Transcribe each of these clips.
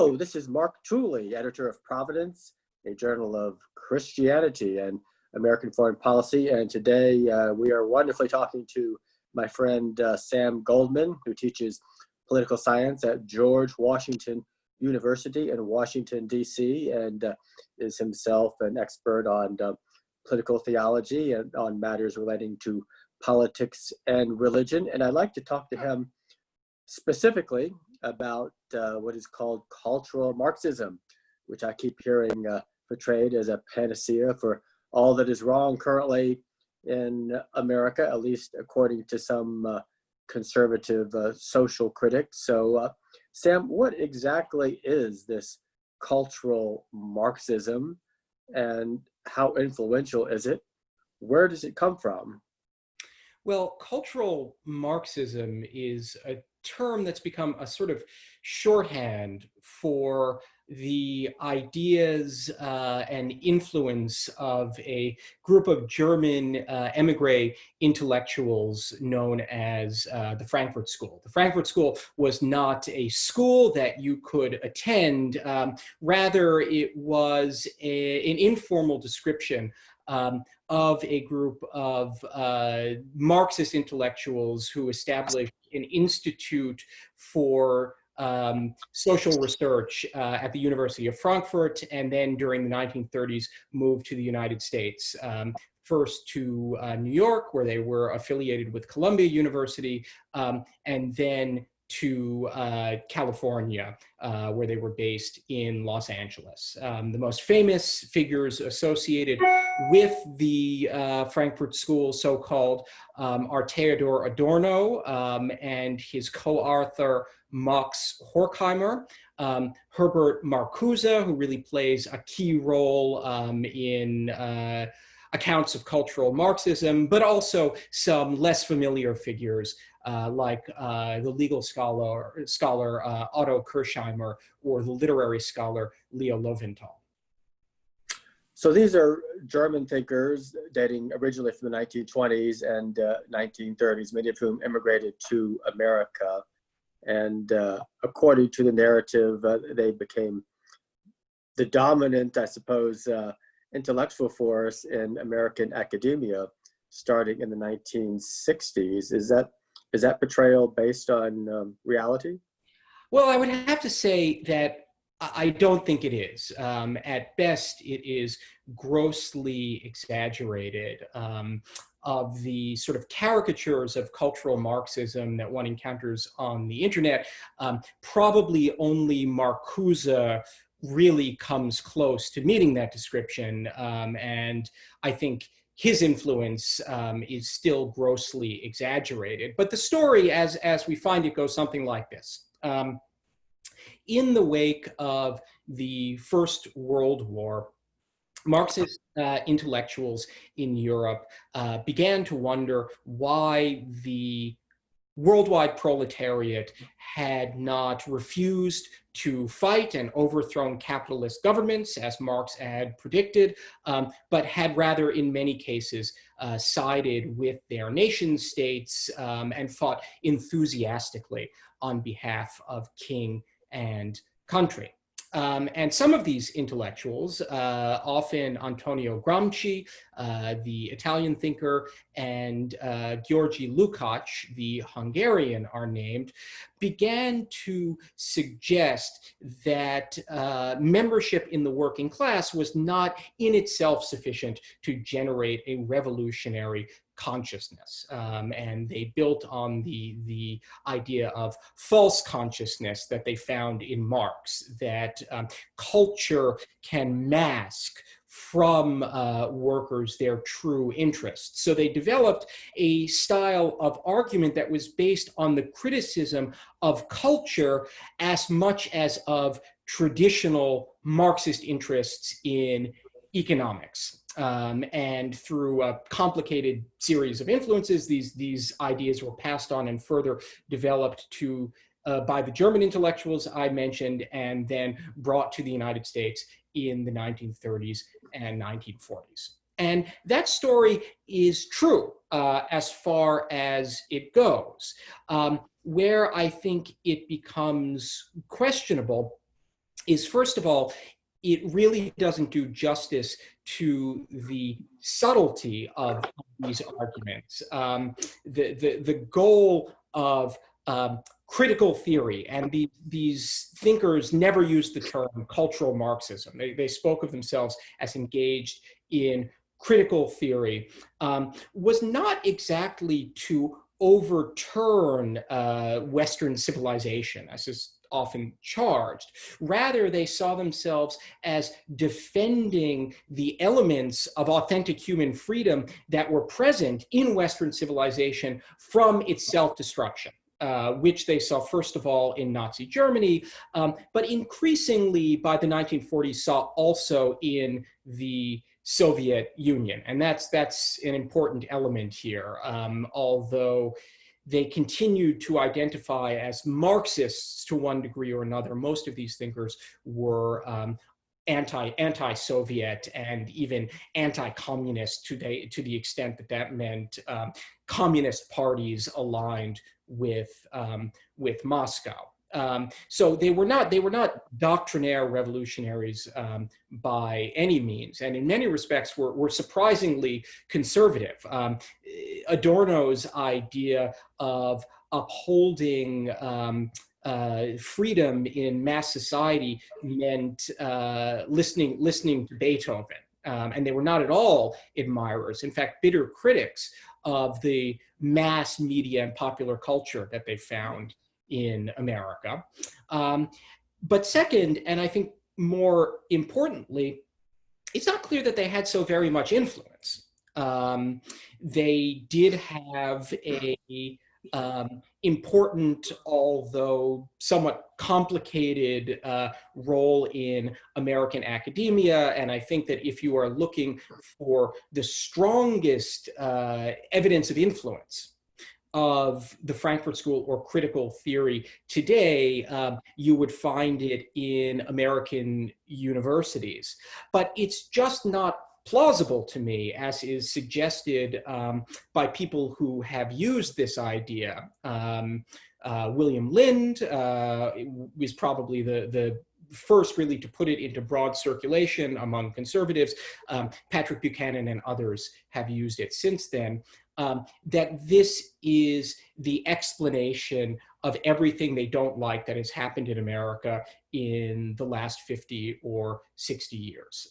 Oh, this is Mark Tooley, editor of Providence, a journal of Christianity and American foreign policy. And today we are wonderfully talking to my friend Sam Goldman, who teaches political science at George Washington University in Washington, D.C., and is himself an expert on political theology and on matters relating to politics and religion. And I'd like to talk to him specifically about what is called cultural Marxism, which I keep hearing portrayed as a panacea for all that is wrong currently in America, at least according to some conservative social critics. So, Sam, what exactly is this cultural Marxism, and how influential is it? Where does it come from? Well, cultural Marxism is a term that's become a sort of shorthand for the ideas and influence of a group of German emigre intellectuals known as the Frankfurt School. The Frankfurt School was not a school that you could attend. Rather, it was an informal description of a group of Marxist intellectuals who established an institute for social research at the University of Frankfurt, and then during the 1930s moved to the United States. First to New York, where they were affiliated with Columbia University, and then to California, where they were based in Los Angeles. The most famous figures associated with the Frankfurt School, so-called, are Theodor Adorno and his co-author Max Horkheimer, Herbert Marcuse, who really plays a key role in accounts of cultural Marxism, but also some less familiar figures like the legal scholar Otto Kirchheimer, or the literary scholar Leo Lowenthal. So these are German thinkers dating originally from the 1920s and 1930s, many of whom immigrated to America. And according to the narrative, they became the dominant, I suppose, intellectual force in American academia starting in the 1960s. Is that portrayal based on reality? Well, I would have to say that I don't think it is. At best, it is grossly exaggerated. Of the sort of caricatures of cultural Marxism that one encounters on the internet, probably only Marcuse really comes close to meeting that description. And I think his influence is still grossly exaggerated. But the story, as we find it, goes something like this. In the wake of the First World War, Marxist intellectuals in Europe began to wonder why the worldwide proletariat had not refused to fight and overthrown capitalist governments, as Marx had predicted, but had rather, in many cases, sided with their nation states and fought enthusiastically on behalf of king and country. And some of these intellectuals, often Antonio Gramsci, the Italian thinker, and György Lukács, the Hungarian, are named, began to suggest that membership in the working class was not in itself sufficient to generate a revolutionary consciousness. And they built on the idea of false consciousness that they found in Marx, that culture can mask from workers their true interests. So they developed a style of argument that was based on the criticism of culture as much as of traditional Marxist interests in economics. And through a complicated series of influences, these ideas were passed on and further developed to by the German intellectuals I mentioned, and then brought to the United States in the 1930s and 1940s. And that story is true as far as it goes. Where I think it becomes questionable is, first of all, it really doesn't do justice to the subtlety of these arguments. The goal of critical theory, and these thinkers never used the term cultural Marxism. They spoke of themselves as engaged in critical theory, was not exactly to overturn Western civilization, as is often charged. Rather, they saw themselves as defending the elements of authentic human freedom that were present in Western civilization from its self-destruction. Which they saw, first of all, in Nazi Germany, but increasingly by the 1940s saw also in the Soviet Union. And that's an important element here, although they continued to identify as Marxists to one degree or another. Most of these thinkers were anti-Soviet and even anti-communist to the extent that that meant communist parties aligned with Moscow. So they were not doctrinaire revolutionaries by any means, and in many respects were surprisingly conservative. Adorno's idea of upholding freedom in mass society meant listening to Beethoven, and they were not at all admirers. In fact, bitter critics of the mass media and popular culture that they found in America. But second, and I think more importantly, it's not clear that they had so very much influence. They did have a important, although somewhat complicated role in American academia. And I think that if you are looking for the strongest evidence of influence of the Frankfurt School or critical theory today, you would find it in American universities. But it's just not plausible to me, as is suggested by people who have used this idea. William Lind was probably the first really to put it into broad circulation among conservatives. Patrick Buchanan and others have used it since then. That this is the explanation of everything they don't like that has happened in America in the last 50 or 60 years.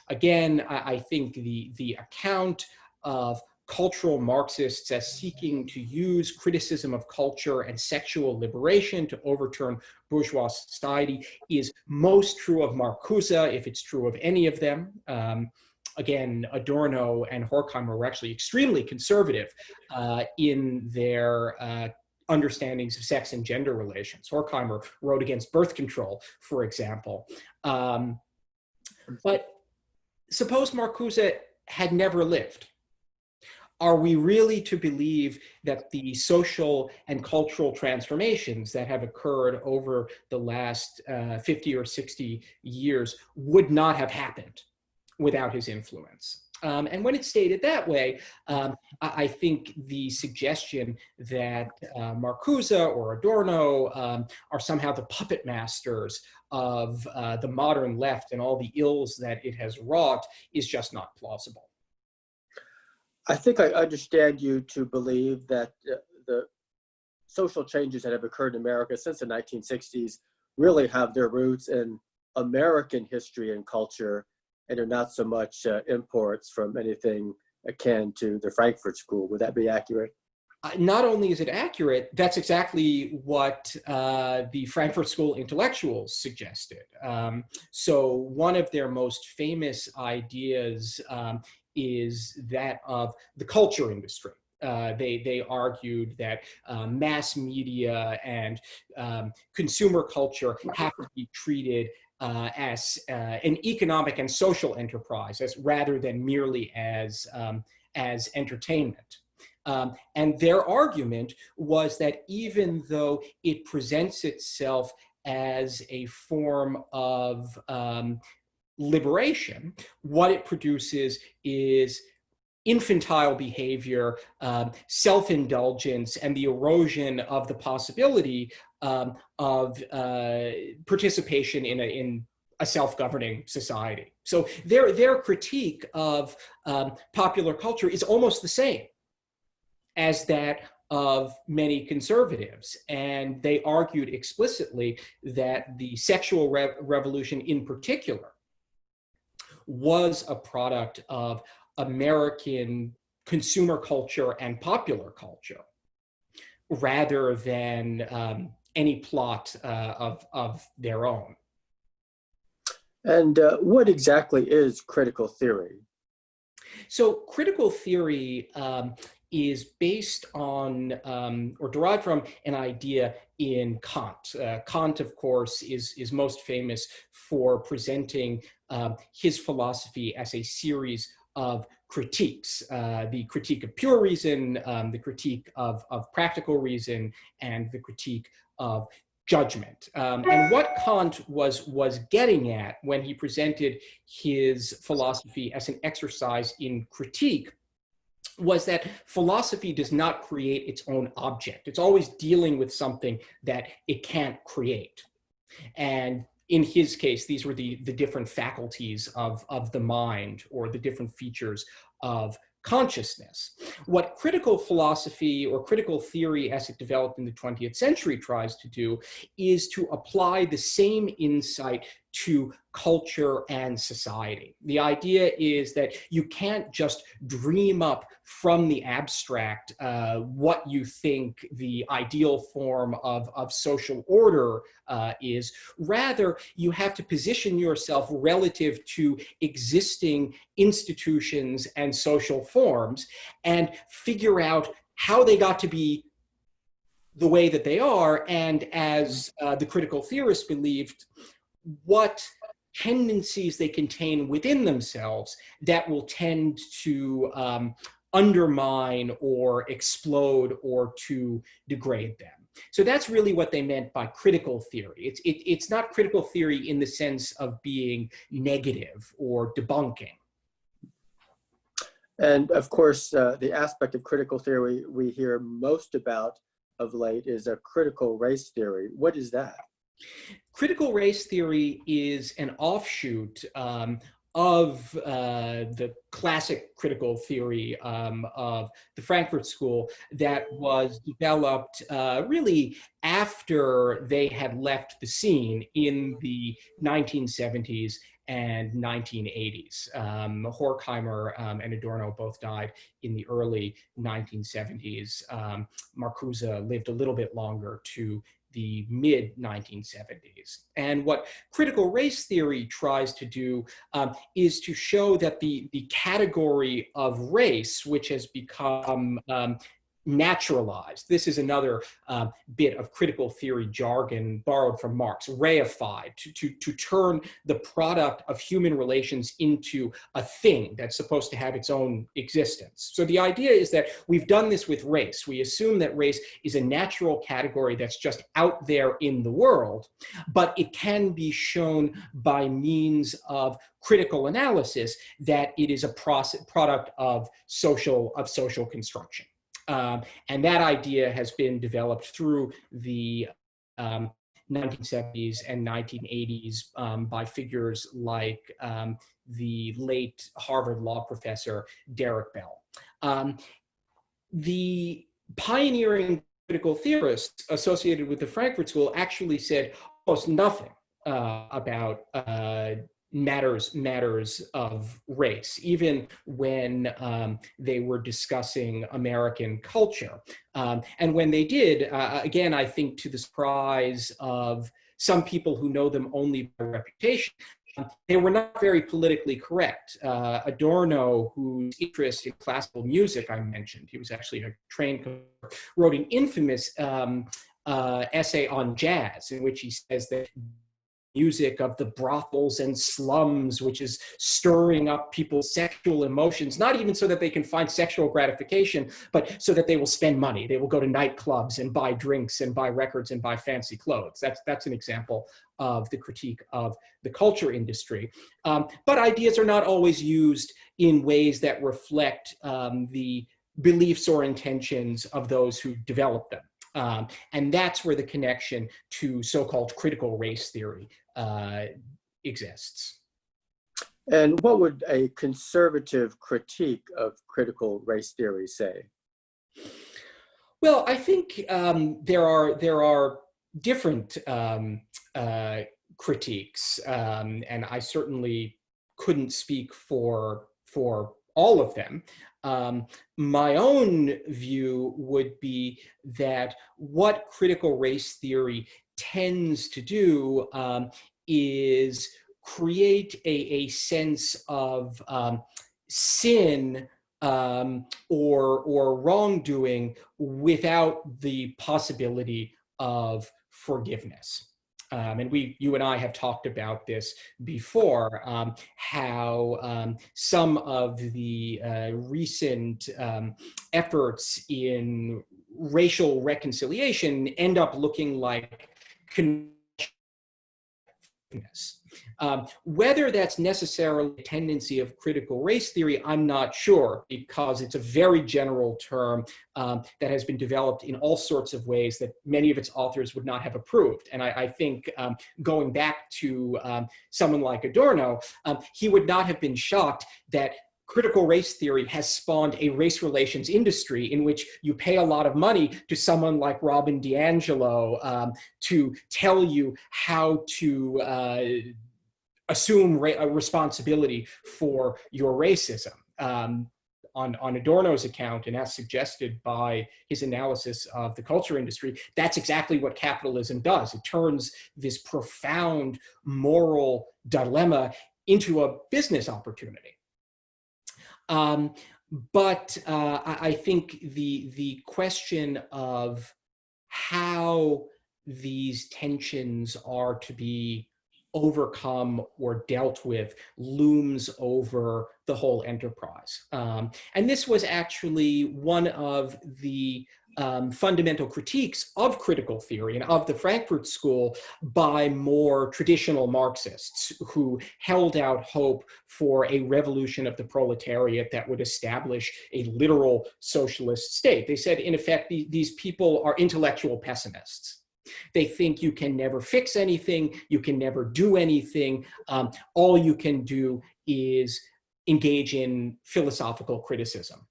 Again, I think the account of cultural Marxists as seeking to use criticism of culture and sexual liberation to overturn bourgeois society is most true of Marcuse, if it's true of any of them. Again, Adorno and Horkheimer were actually extremely conservative in their understandings of sex and gender relations. Horkheimer wrote against birth control, for example. But suppose Marcuse had never lived. Are we really to believe that the social and cultural transformations that have occurred over the last 50 or 60 years would not have happened without his influence? And when it's stated that way, I think the suggestion that Marcuse or Adorno are somehow the puppet masters of the modern left and all the ills that it has wrought is just not plausible. I think I understand you to believe that the social changes that have occurred in America since the 1960s really have their roots in American history and culture, and are not so much imports from anything akin to the Frankfurt School. Would that be accurate? Not only is it accurate, that's exactly what the Frankfurt School intellectuals suggested. So one of their most famous ideas is that of the culture industry. They argued that mass media and consumer culture have to be treated as an economic and social enterprise, rather than merely as entertainment. And their argument was that even though it presents itself as a form of liberation, what it produces is infantile behavior, self-indulgence, and the erosion of the possibility of participation in a self-governing society. So their critique of popular culture is almost the same as that of many conservatives. And they argued explicitly that the sexual revolution in particular was a product of American consumer culture and popular culture, rather than any plot of their own. And what exactly is critical theory? So critical theory is based on or derived from an idea in Kant. Kant, of course, is most famous for presenting his philosophy as a series of critiques, the critique of pure reason, the critique of practical reason, and the critique of judgment. And what Kant was getting at when he presented his philosophy as an exercise in critique was that philosophy does not create its own object. It's always dealing with something that it can't create. And in his case, these were the different faculties of the mind, or the different features of consciousness. What critical philosophy or critical theory as it developed in the 20th century tries to do is to apply the same insight to culture and society. The idea is that you can't just dream up from the abstract what you think the ideal form of social order is. Rather, you have to position yourself relative to existing institutions and social forms and figure out how they got to be the way that they are, and as the critical theorists believed, what tendencies they contain within themselves that will tend to undermine or explode or to degrade them. So that's really what they meant by critical theory. It's not critical theory in the sense of being negative or debunking. And of course, the aspect of critical theory we hear most about of late is a critical race theory. What is that? Critical race theory is an offshoot of the classic critical theory of the Frankfurt School that was developed really after they had left the scene in the 1970s and 1980s. Horkheimer and Adorno both died in the early 1970s. Marcuse lived a little bit longer to the mid-1970s. And what critical race theory tries to do is to show that the category of race, which has become naturalized. This is another bit of critical theory jargon borrowed from Marx, reified, to turn the product of human relations into a thing that's supposed to have its own existence. So the idea is that we've done this with race. We assume that race is a natural category that's just out there in the world, but it can be shown by means of critical analysis that it is a product of social construction. And that idea has been developed through the 1970s and 1980s by figures like the late Harvard law professor Derek Bell. The pioneering critical theorists associated with the Frankfurt School actually said almost nothing about matters of race, even when they were discussing American culture. And when they did, again, I think to the surprise of some people who know them only by reputation, they were not very politically correct. Adorno, whose interest in classical music I mentioned, he was actually a trained, wrote an infamous essay on jazz in which he says that music of the brothels and slums, which is stirring up people's sexual emotions, not even so that they can find sexual gratification, but so that they will spend money. They will go to nightclubs and buy drinks and buy records and buy fancy clothes. That's an example of the critique of the culture industry. But ideas are not always used in ways that reflect the beliefs or intentions of those who develop them. And that's where the connection to so-called critical race theory exists. And what would a conservative critique of critical race theory say? Well, I think there are different critiques, and I certainly couldn't speak for all of them. My own view would be that what critical race theory tends to do is create a sense of sin or wrongdoing without the possibility of forgiveness. And you and I have talked about this before, how some of the recent efforts in racial reconciliation end up looking like whether that's necessarily a tendency of critical race theory, I'm not sure, because it's a very general term that has been developed in all sorts of ways that many of its authors would not have approved. And I think going back to someone like Adorno, he would not have been shocked that critical race theory has spawned a race relations industry in which you pay a lot of money to someone like Robin DiAngelo to tell you how to assume responsibility for your racism. On Adorno's account, and as suggested by his analysis of the culture industry, that's exactly what capitalism does. It turns this profound moral dilemma into a business opportunity. But I think the question of how these tensions are to be overcome or dealt with looms over the whole enterprise. And this was actually one of the fundamental critiques of critical theory and of the Frankfurt School by more traditional Marxists who held out hope for a revolution of the proletariat that would establish a literal socialist state. They said, in effect, these people are intellectual pessimists. They think you can never fix anything, you can never do anything. All you can do is engage in philosophical criticism.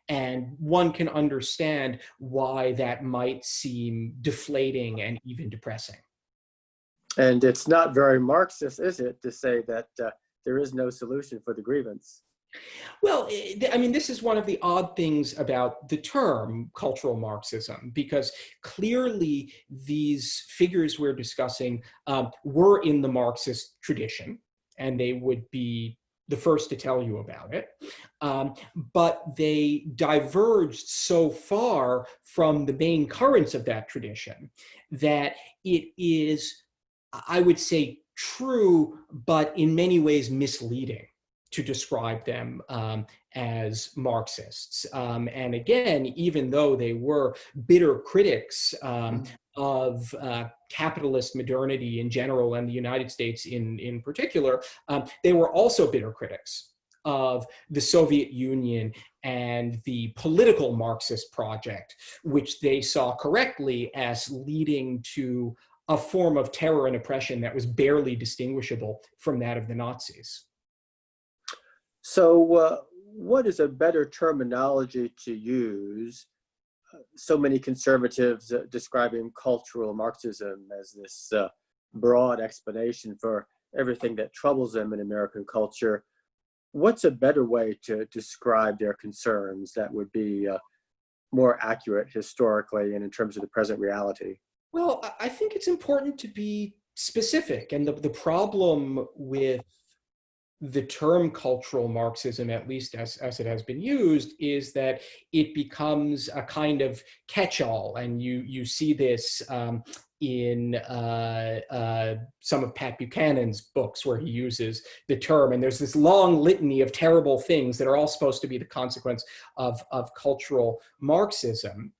And one can understand why that might seem deflating and even depressing. And it's not very Marxist, is it, to say that there is no solution for the grievance? Well, I mean, this is one of the odd things about the term cultural Marxism, because clearly these figures we're discussing were in the Marxist tradition, and they would be the first to tell you about it. But they diverged so far from the main currents of that tradition that it is, I would say, true, but in many ways misleading to describe them as Marxists. And again, even though they were bitter critics of capitalist modernity in general and the United States in particular, they were also bitter critics of the Soviet Union and the political Marxist project, which they saw correctly as leading to a form of terror and oppression that was barely distinguishable from that of the Nazis. So what is a better terminology to use? So many conservatives describing cultural Marxism as this broad explanation for everything that troubles them in American culture. What's a better way to describe their concerns that would be more accurate historically and in terms of the present reality? Well, I think it's important to be specific. And the problem with the term cultural Marxism, at least as it has been used, is that it becomes a kind of catch-all. And you see this in some of Pat Buchanan's books where he uses the term. And there's this long litany of terrible things that are all supposed to be the consequence of cultural Marxism.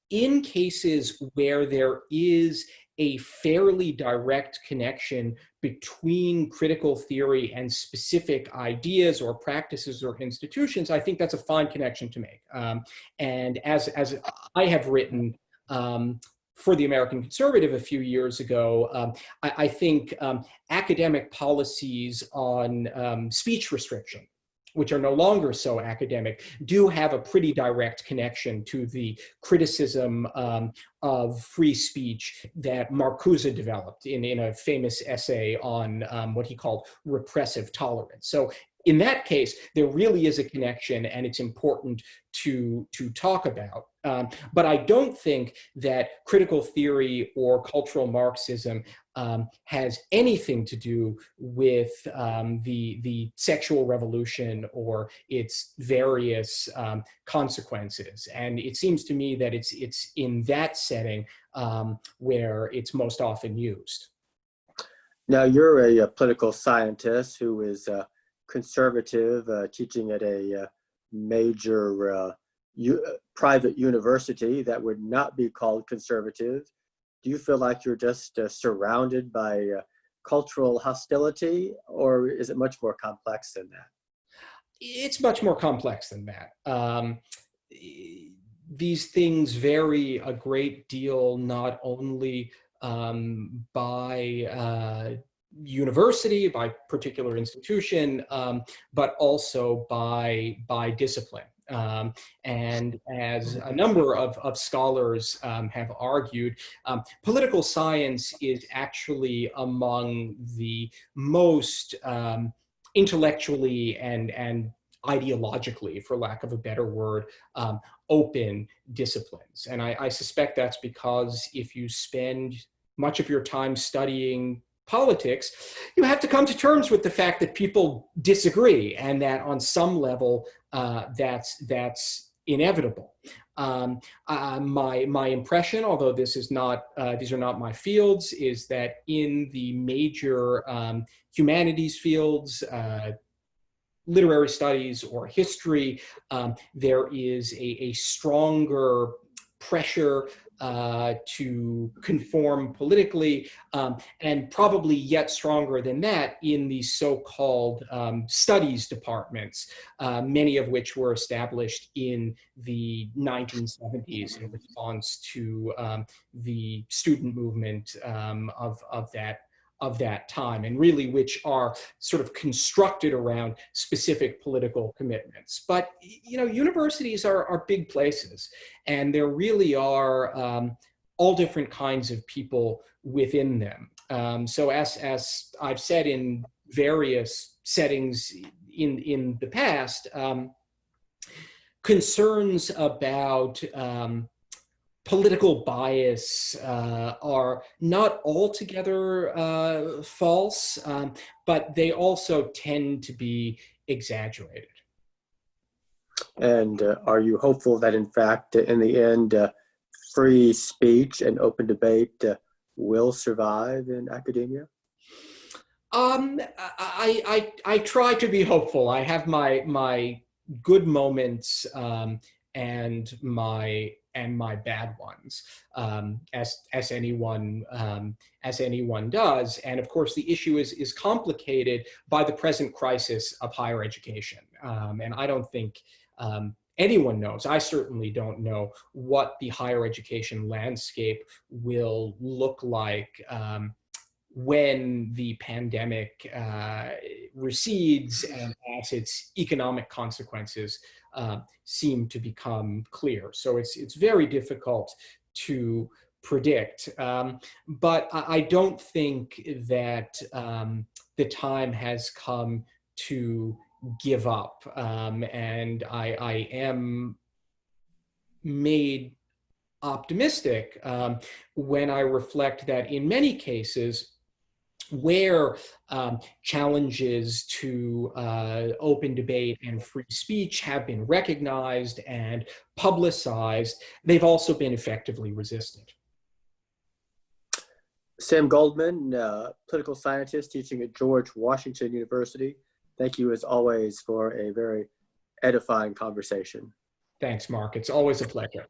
In cases where there is a fairly direct connection between critical theory and specific ideas or practices or institutions, I think that's a fine connection to make. And as I have written, for the American conservative a few years ago, I think academic policies on speech restriction, which are no longer so academic, do have a pretty direct connection to the criticism of free speech that Marcuse developed in a famous essay on what he called repressive tolerance. So in that case, there really is a connection, and it's important to talk about. But I don't think that critical theory or cultural Marxism has anything to do with the sexual revolution or its various consequences. And it seems to me that it's in that setting where it's most often used. Now, you're a political scientist who is conservative, teaching at a major private university that would not be called conservative. Do you feel like you're just surrounded by cultural hostility, or is it much more complex than that? It's much more complex than that. These things vary a great deal, not only by university, by particular institution, but also by discipline. And as a number of scholars have argued, political science is actually among the most intellectually and ideologically, for lack of a better word, open disciplines. And I suspect that's because if you spend much of your time studying politics, you have to come to terms with the fact that people disagree, and that on some level that's inevitable. My impression, although this is not these are not my fields, is that in the major humanities fields, literary studies or history, there is a stronger pressure to conform politically, and probably yet stronger than that in the so-called studies departments, many of which were established in the 1970s in response to the student movement of that time, and really which are sort of constructed around specific political commitments. But universities are big places, and there really are all different kinds of people within them. So as I've said in various settings in the past, concerns about political bias are not altogether false, but they also tend to be exaggerated. And are you hopeful that, in fact, in the end, free speech and open debate will survive in academia? I try to be hopeful. I have my good moments and my bad ones, as anyone does. And of course, the issue is complicated by the present crisis of higher education. And I don't think anyone knows. I certainly don't know what the higher education landscape will look like when the pandemic recedes and as its economic consequences seem to become clear. So it's very difficult to predict. But I don't think that the time has come to give up. And I am made optimistic when I reflect that in many cases, where challenges to open debate and free speech have been recognized and publicized, they've also been effectively resisted. Sam Goldman, political scientist teaching at George Washington University. Thank you, as always, for a very edifying conversation. Thanks, Mark. It's always a pleasure.